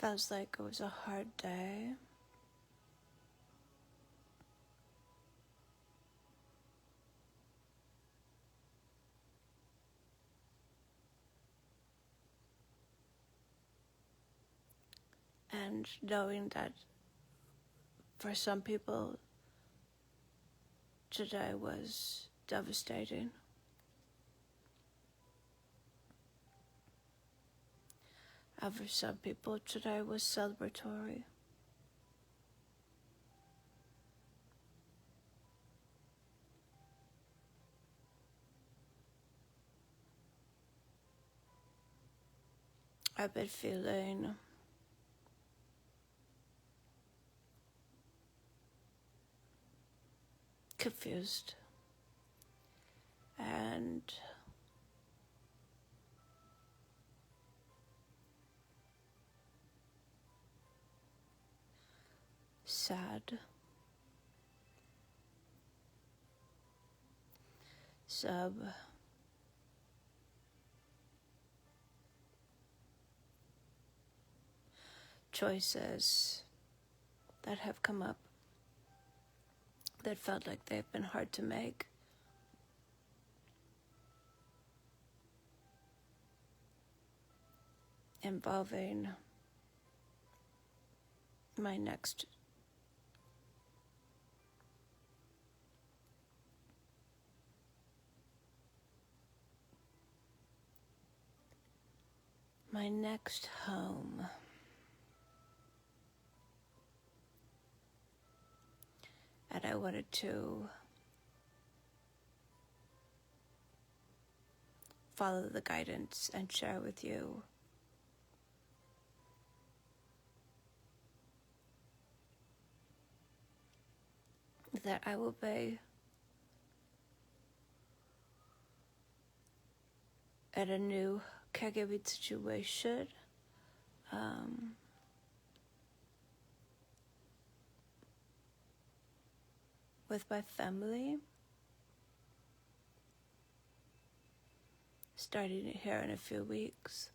Feels like it was a hard day. And knowing that for some people, today was devastating. And for some people, today was celebratory. I've been feeling confused and sad. Some choices that have come up that felt like they've been hard to make. Involving my next home. And I wanted to follow the guidance and share with you that I will be at a new caregiving situation. With my family, starting here in a few weeks.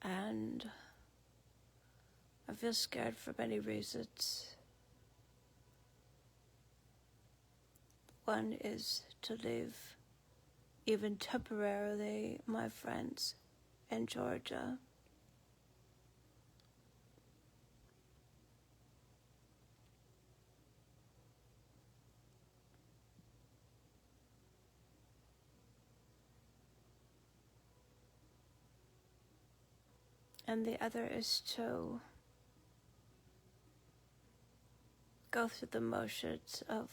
And I feel scared for many reasons. One is to leave, even temporarily, my friends in Georgia. And the other is to go through the motions of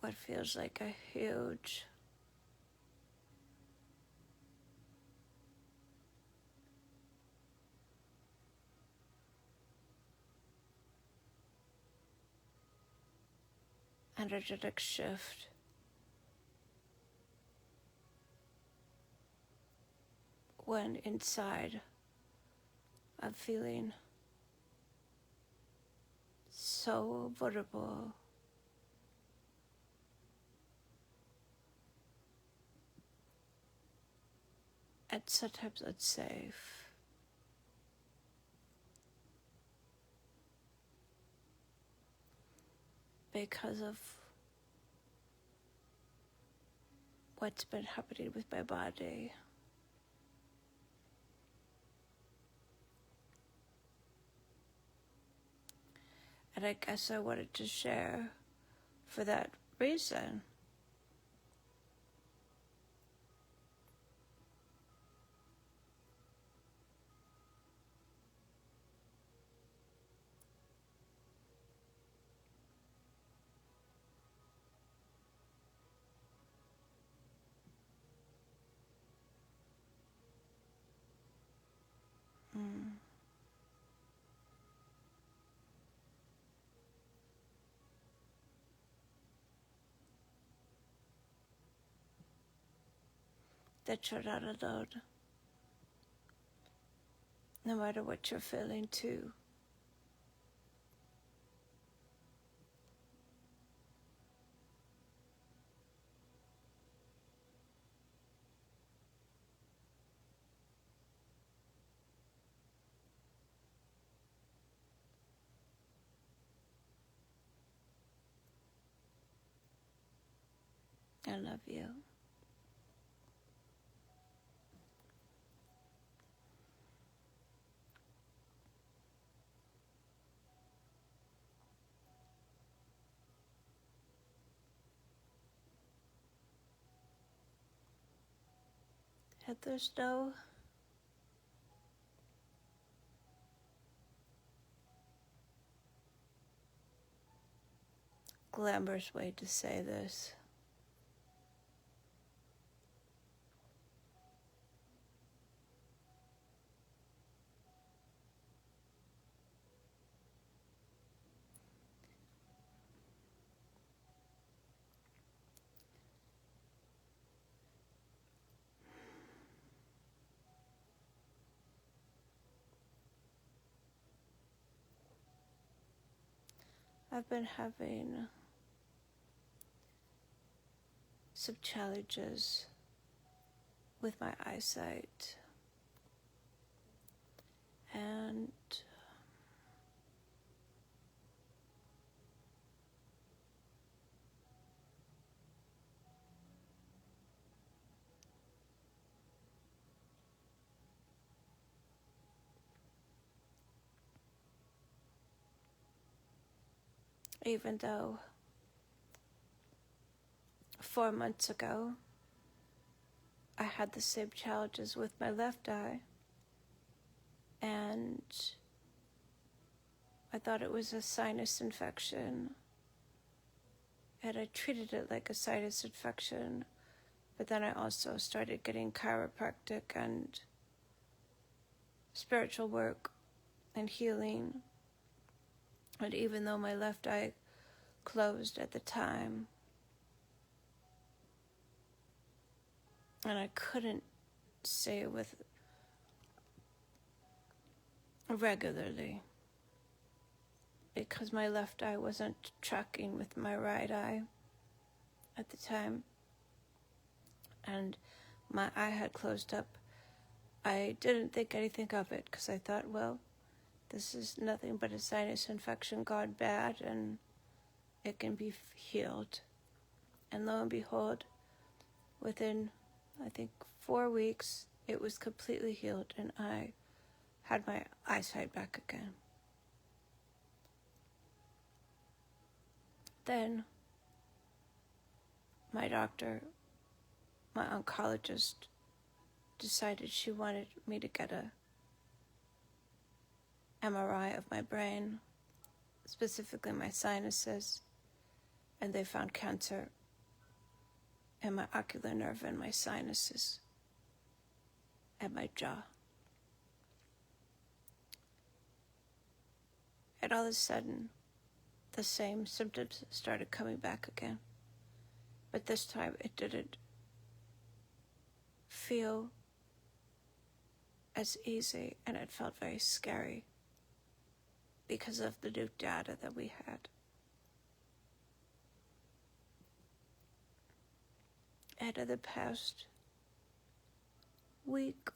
what feels like a huge energetic shift. When inside I'm feeling so vulnerable, and sometimes unsafe. Because of what's been happening with my body. And I guess I wanted to share for that reason. That you're not alone. no matter what you're feeling too. I love you. And there's no glamorous way to say this. I've been having some challenges with my eyesight, and even though 4 months ago I had the same challenges with my left eye, and I thought it was a sinus infection, and I treated it like a sinus infection, but then I also started getting chiropractic and spiritual work and healing. And even though my left eye closed at the time, and I couldn't say it with regularly because my left eye wasn't tracking with my right eye at the time, and my eye had closed up. I didn't think anything of it because I thought, well, this is nothing but a sinus infection gone bad, and it can be healed. And lo and behold, within, I think, 4 weeks, it was completely healed, and I had my eyesight back again. Then my doctor, my oncologist, decided she wanted me to get a MRI of my brain, specifically my sinuses, and they found cancer in my ocular nerve and my sinuses and my jaw. And all of a sudden, the same symptoms started coming back again. But this time it didn't feel as easy, and it felt very scary because of the new data that we had. And in the past week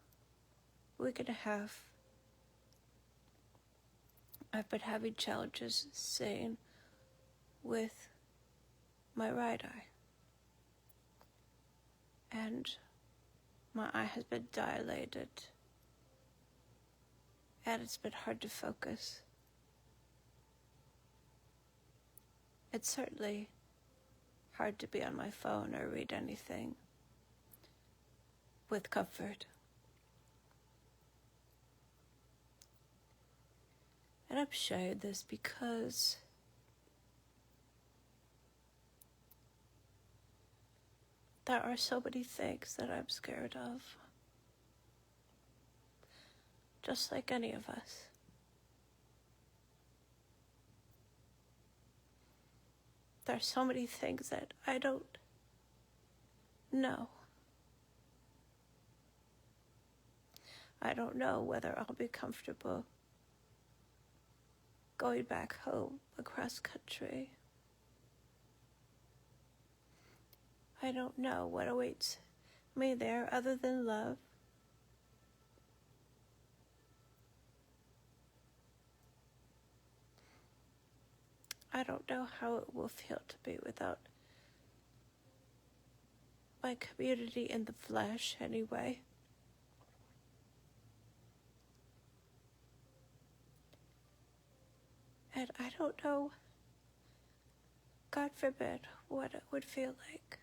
and a half, I've been having challenges seeing with my right eye. And my eye has been dilated, and it's been hard to focus. It's certainly hard to be on my phone or read anything with comfort. And I'm sharing this because there are so many things that I'm scared of, just like any of us. There are so many things that I don't know. I don't know whether I'll be comfortable going back home across country. I don't know what awaits me there other than love. I don't know how it will feel to be without my community in the flesh, anyway. And I don't know, God forbid, what it would feel like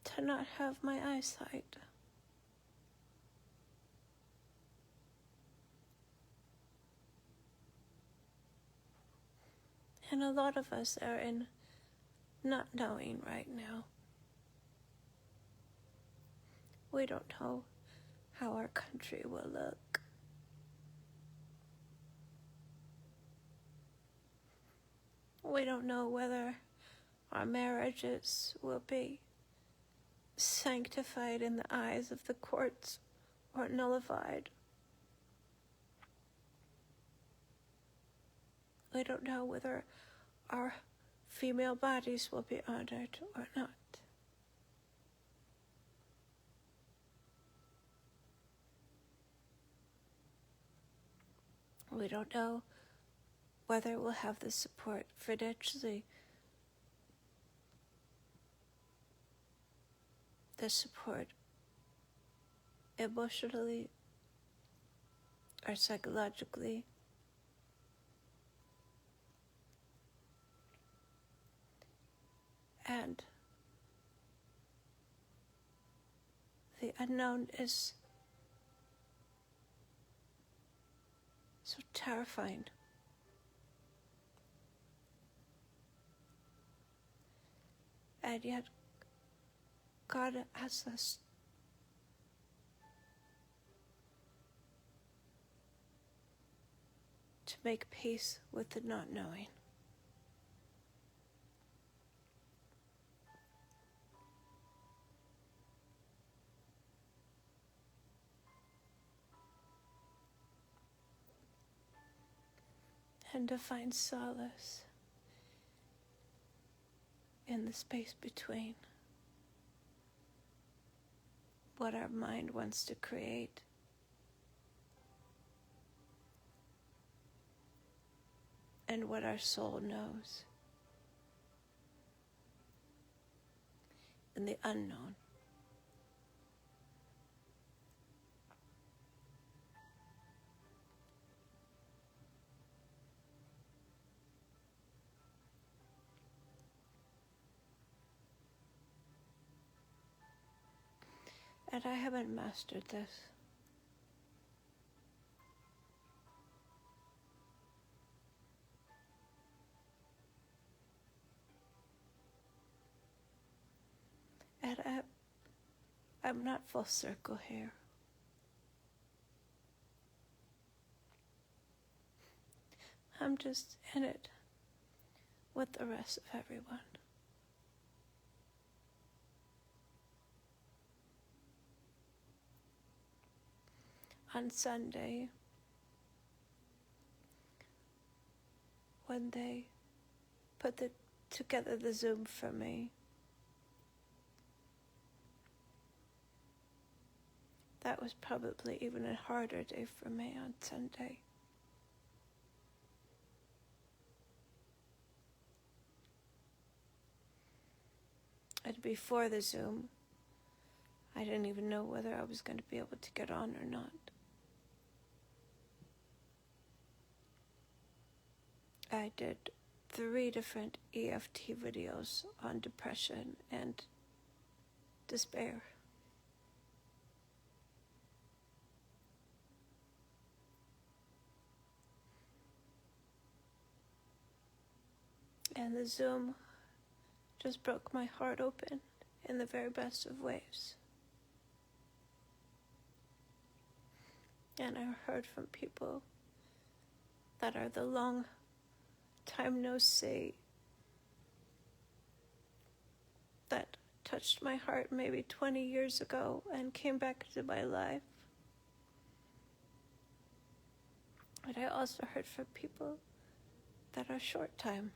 to not have my eyesight. And a lot of us are in not knowing right now. We don't know how our country will look. We don't know whether our marriages will be sanctified in the eyes of the courts or nullified. We don't know whether our female bodies will be honored or not. We don't know whether we'll have the support financially, the support emotionally or psychologically. And the unknown is so terrifying. And yet, God asks us to make peace with the not knowing. And to find solace in the space between what our mind wants to create and what our soul knows in the unknown. And I haven't mastered this. And I'm not full circle here. I'm just in it with the rest of everyone. On Sunday, when they put together the Zoom for me, that was probably even a harder day for me on Sunday. And before the Zoom, I didn't even know whether I was going to be able to get on or not. I did 3 different EFT videos on depression and despair. And the Zoom just broke my heart open in the very best of ways. And I heard from people that are the long time no see that touched my heart maybe 20 years ago and came back to my life. But I also heard from people that are short time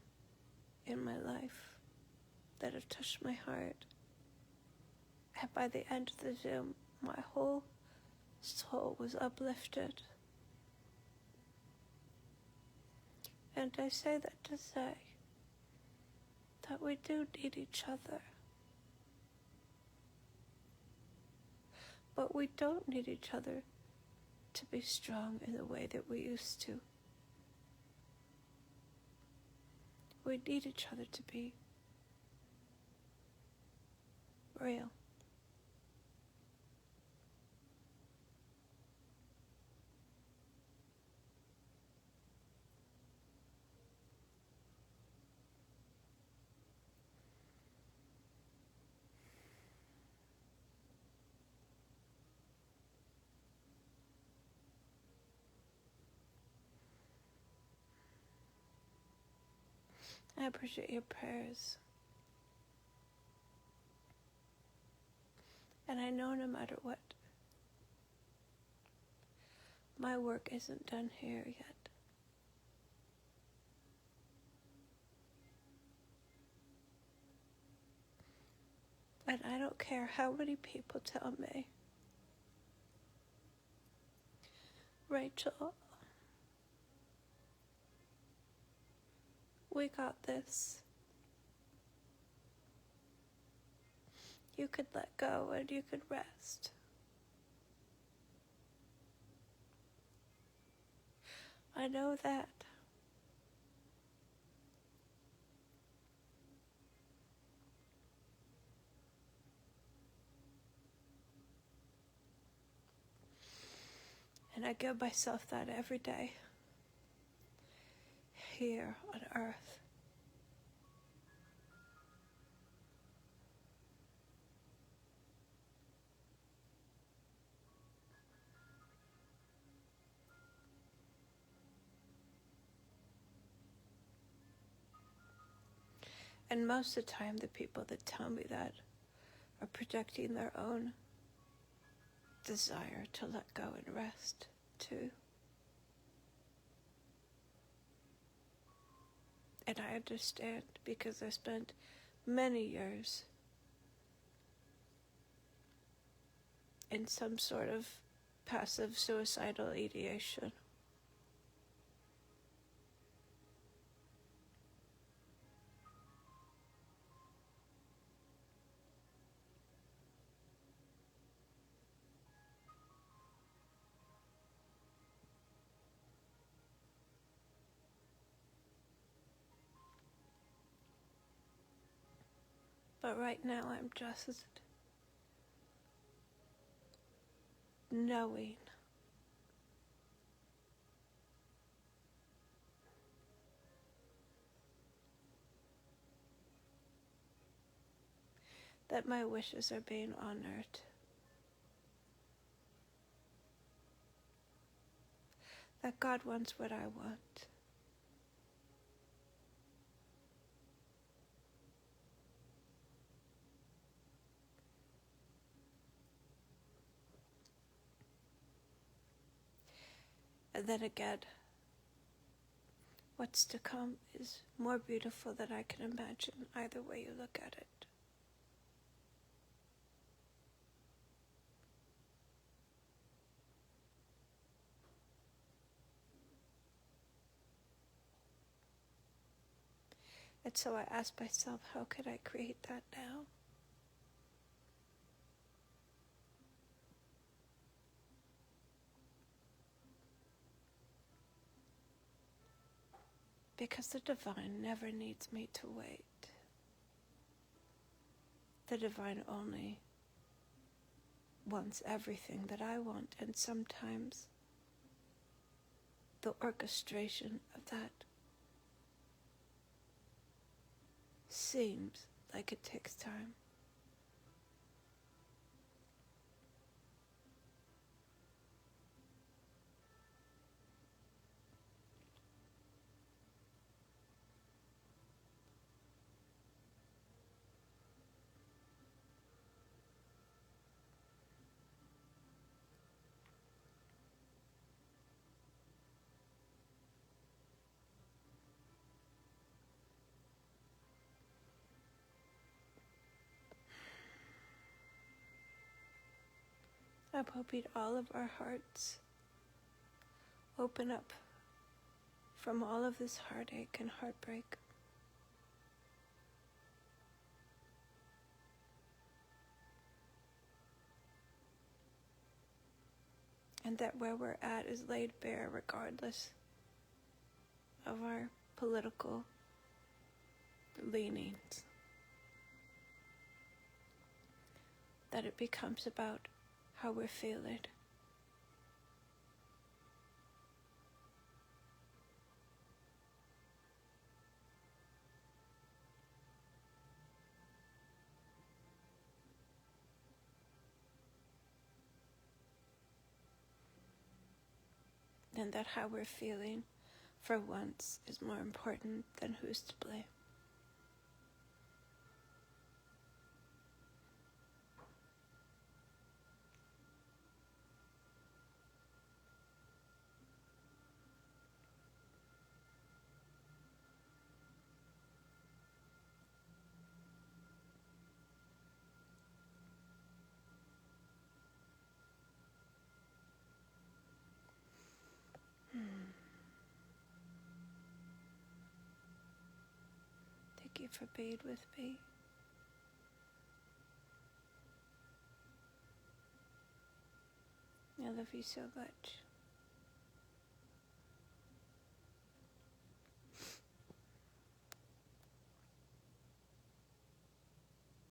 in my life that have touched my heart. And by the end of the Zoom, my whole soul was uplifted. And I say that to say that we do need each other. But we don't need each other to be strong in the way that we used to. We need each other to be real. I appreciate your prayers. And I know no matter what, my work isn't done here yet. And I don't care how many people tell me, Rachel, we got this. You could let go and you could rest. I know that. And I give myself that every day here on earth. And most of the time, the people that tell me that are projecting their own desire to let go and rest, too. And I understand because I spent many years in some sort of passive suicidal ideation. But right now I'm just knowing that my wishes are being honored. That God wants what I want. And then again, what's to come is more beautiful than I can imagine, either way you look at it. And so I ask myself, how could I create that now? Because the divine never needs me to wait. The divine only wants everything that I want, and sometimes the orchestration of that seems like it takes time. I'm hoping all of our hearts open up from all of this heartache and heartbreak. And that where we're at is laid bare regardless of our political leanings. That it becomes about how we're feeling. And that how we're feeling for once is more important than who's to blame. Thank you for being with me. I love you so much.